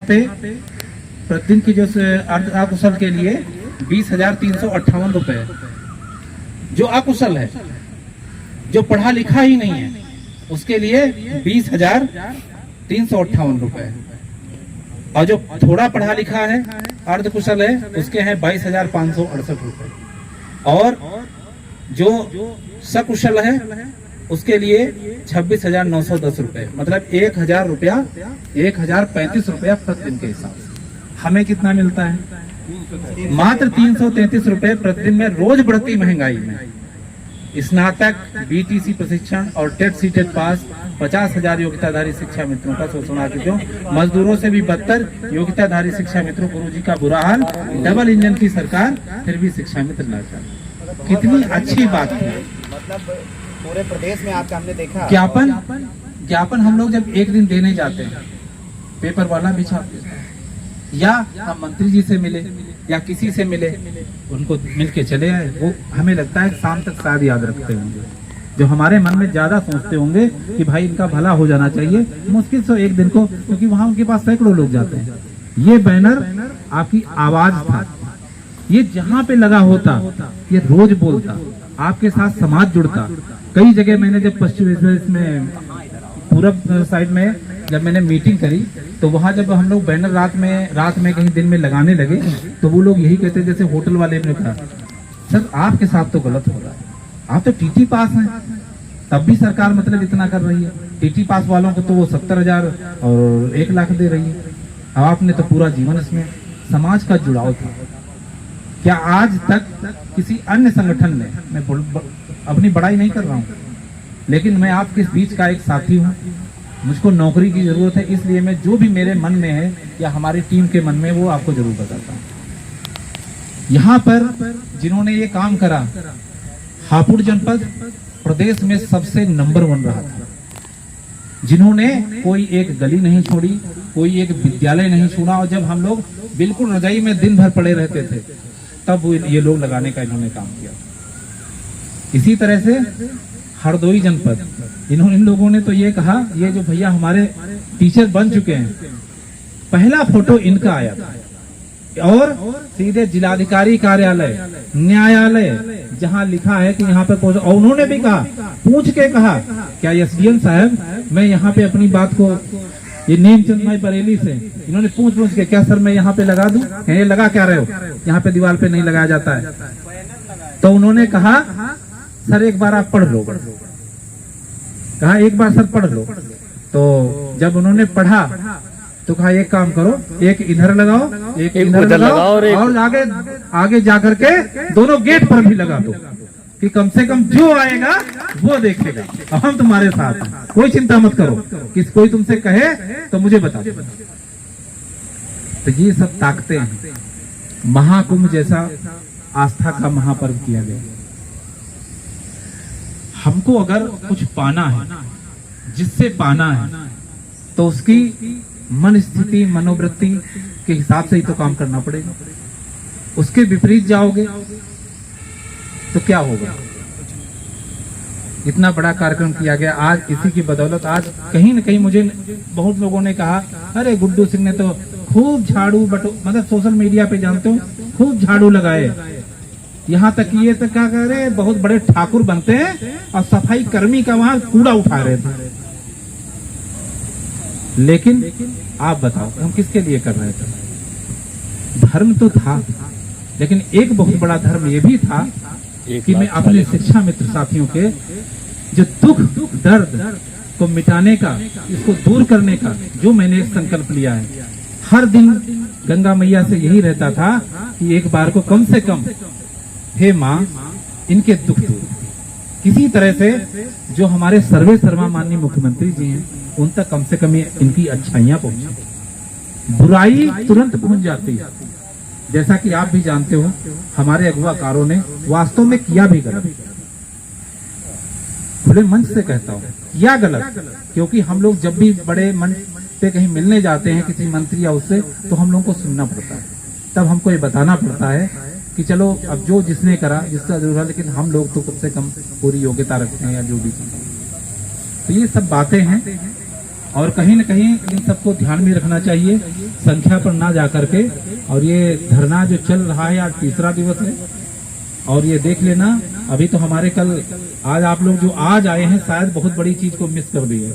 पे प्रतिदिन की जो अकुशल के लिए 20,358 रुपए, जो अकुशल है, जो पढ़ा लिखा ही नहीं है, उसके लिए 20,358 रुपए, और जो थोड़ा पढ़ा लिखा है, अर्धकुशल है, उसके हैं 22,568 रुपए, और जो सकुशल है उसके लिए 26,910 रुपए, मतलब 1,000 रुपया, 1,035 रुपया प्रतिदिन के हिसाब से। हमें कितना मिलता है? मात्र 333 रुपए प्रतिदिन में, रोज बढ़ती महंगाई में। स्नातक, बीटीसी प्रशिक्षण और टेट सीटेट पास 50,000 योग्यताधारी शिक्षा मित्रों का शोषण आ चुके हो। मजदूरों से भी बदतर योग्यताधारी शिक्षा मित्रों, गुरुजी का बुरा हाल, डबल इंजन की सरकार, फिर भी शिक्षा मित्र लाचार। कितनी अच्छी बात है। मतलब पूरे प्रदेश में आपका हमने देखा ज्ञापन हम लोग जब एक दिन देने जाते हैं, पेपर वाला भी छाप देता है, या हम मंत्री जी से मिले या किसी से मिले, उनको मिल के चले आए, वो हमें लगता है शाम तक शायद याद रखते होंगे। जो हमारे मन में ज्यादा सोचते होंगे कि भाई इनका भला हो जाना चाहिए, मुश्किल से एक दिन को, क्योंकि वहां उनके पास सैकड़ों लोग जाते हैं। ये बैनर आपकी आवाज था, ये जहाँ पे लगा होता, ये रोज बोलता, आपके साथ समाज जुड़ता। कई जगह मैंने जब पश्चिम में पूरब साइड में जब मैंने मीटिंग करी, तो वहां जब हम लोग बैनर रात में कहीं दिन में लगाने लगे, तो वो लोग यही कहते, जैसे होटल वाले ने कहा, सर आपके साथ तो गलत हो रहा है, आप तो टीटी पास हैं, तब भी सरकार मतलब इतना कर रही है। टीटी पास वालों को तो वो 70,000 और 1 लाख दे रही है, अब आपने तो पूरा जीवन इसमें। समाज का जुड़ाव था। क्या आज तक किसी अन्य संगठन ने, मैं अपनी बड़ाई नहीं कर रहा हूँ, लेकिन मैं आपके बीच का एक साथी हूँ, मुझको नौकरी की जरूरत है, इसलिए मैं जो भी मेरे मन में है या हमारी टीम के मन में, वो आपको जरूर बताता हूँ। यहाँ पर जिन्होंने ये काम करा, हापुड़ जनपद प्रदेश में सबसे नंबर 1 रहा था। जिन्होंने कोई एक गली नहीं छोड़ी, कोई एक विद्यालय नहीं छोड़ा, और जब हम लोग बिल्कुल रजाई में दिन भर पड़े रहते थे, तब वो ये लोग लगाने का इन्होंने काम किया। इसी तरह से हरदोई जनपद, इन लोगों ने तो ये कहा, ये जो भैया हमारे टीचर बन चुके हैं, पहला फोटो इनका आया था, और सीधे जिलाधिकारी कार्यालय, न्यायालय, जहां लिखा है कि यहाँ पे पहुंच, और उन्होंने भी कहा, पूछ के कहा, क्या एसडीएम साहब, मैं यहाँ पे अपनी बात को, ये नीमचंद भाई बरेली से, इन्होंने पूछ के, क्या सर मैं यहाँ पे लगा दूं? ये लगा क्या रहे हो, यहाँ पे दीवार पे नहीं लगाया जाता है। तो उन्होंने कहा, सर एक बार आप पढ़ लो। कहा एक बार सर पढ़ लो। तो जब उन्होंने पढ़ा तो कहा एक काम करो, एक इधर लगाओ, एक इधर लगाओ, और आगे जाकर के दोनों गेट पर भी लगा दो, कि कम से कम जो आएगा वो देखेगा, हम तुम्हारे साथ हैं, कोई चिंता मत करो, किस कोई तुमसे कहे तो मुझे बता दो। तो ये सब ताकते हैं। महाकुंभ जैसा आस्था का महापर्व किया गया। हमको अगर कुछ पाना है, जिससे पाना है, तो उसकी मन स्थिति, मनोवृत्ति के हिसाब से ही तो काम करना पड़ेगा। उसके विपरीत जाओगे तो क्या होगा? इतना बड़ा कार्यक्रम किया गया आज, इसी की बदौलत आज कहीं न कहीं मुझे बहुत लोगों ने कहा, अरे गुड्डू सिंह ने तो खूब झाड़ू मतलब सोशल मीडिया पे जानते हो, खूब झाड़ू लगाए, यहाँ तक ये तक क्या कह रहे, बहुत बड़े ठाकुर बनते हैं, और सफाई कर्मी का वहां कूड़ा उठा रहे थे। लेकिन आप बताओ हम किसके लिए कर रहे थे? धर्म तो था, लेकिन एक बहुत बड़ा धर्म ये भी था कि मैं अपने शिक्षा मित्र साथियों के जो दुख दर्द को मिटाने का, इसको दूर करने का जो मैंने एक संकल्प लिया है, हर दिन गंगा मैया से यही रहता था कि एक बार को कम से कम, हे माँ इनके दुख दूर। किसी तरह से जो हमारे सर्वे सर्वा माननीय मुख्यमंत्री जी हैं, उन तक कम से कम इनकी अच्छाइयां पहुंचे। बुराई तुरंत पहुंच जाती है, जैसा कि आप भी जानते हो, हमारे अगुवाकारों ने वास्तव में किया भी गलत। खुले मंच से कहता हूँ, किया गलत, क्योंकि हम लोग जब भी बड़े मंच पे कहीं मिलने जाते हैं किसी मंत्री या उससे, तो हम लोगों को सुनना पड़ता है, तब हमको ये बताना पड़ता है कि चलो अब जो जिसने करा, जिसका जरूर है, लेकिन हम लोग तो कम से कम पूरी योग्यता रखते हैं या जो भी। तो ये सब बातें हैं। और कहीं न कहीं इन सबको ध्यान में रखना चाहिए, संख्या पर ना जा करके। और ये धरना जो चल रहा है आज तीसरा दिवस है, और ये देख लेना अभी तो हमारे कल आज आप लोग जो आज आए हैं शायद बहुत बड़ी चीज को मिस कर दिए।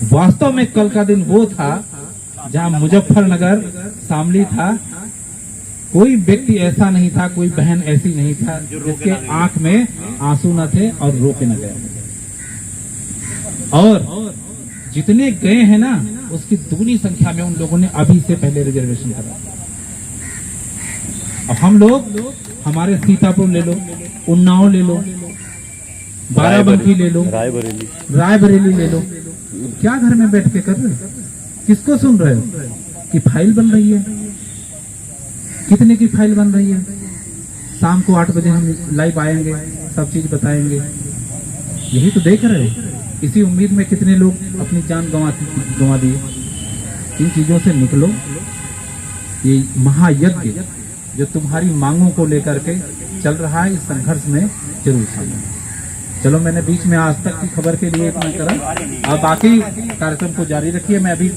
वास्तव में कल का दिन वो था जहां मुजफ्फरनगर शामली था, कोई व्यक्ति ऐसा नहीं था, कोई बहन ऐसी नहीं था जिसके आंख में आंसू न थे और रो के न गए। और जितने गए हैं ना उसकी दुगनी संख्या में उन लोगों ने अभी से पहले रिजर्वेशन करा। अब हम लोग हमारे सीतापुर ले लो, उन्नाव ले लो, बाराबंकी ले लो, रायबरेली ले लो, क्या घर में बैठ के कर रहे हो? किसको सुन रहे हो? कि फाइल बन रही है, कितने की फाइल बन रही है? शाम को 8 बजे हम लाइव आएंगे, सब चीज बताएंगे। यही तो देख रहे हो। इसी उम्मीद में कितने लोग अपनी जान गंवा दिए। इन चीजों से निकलो। ये महायज्ञ जो तुम्हारी मांगों को लेकर के चल रहा है, इस संघर्ष में जरूर शामिल। चलो, मैंने बीच में आज तक की खबर के लिए इतना करा। अब बाकी कार्यक्रम को जारी रखिए। मैं अभी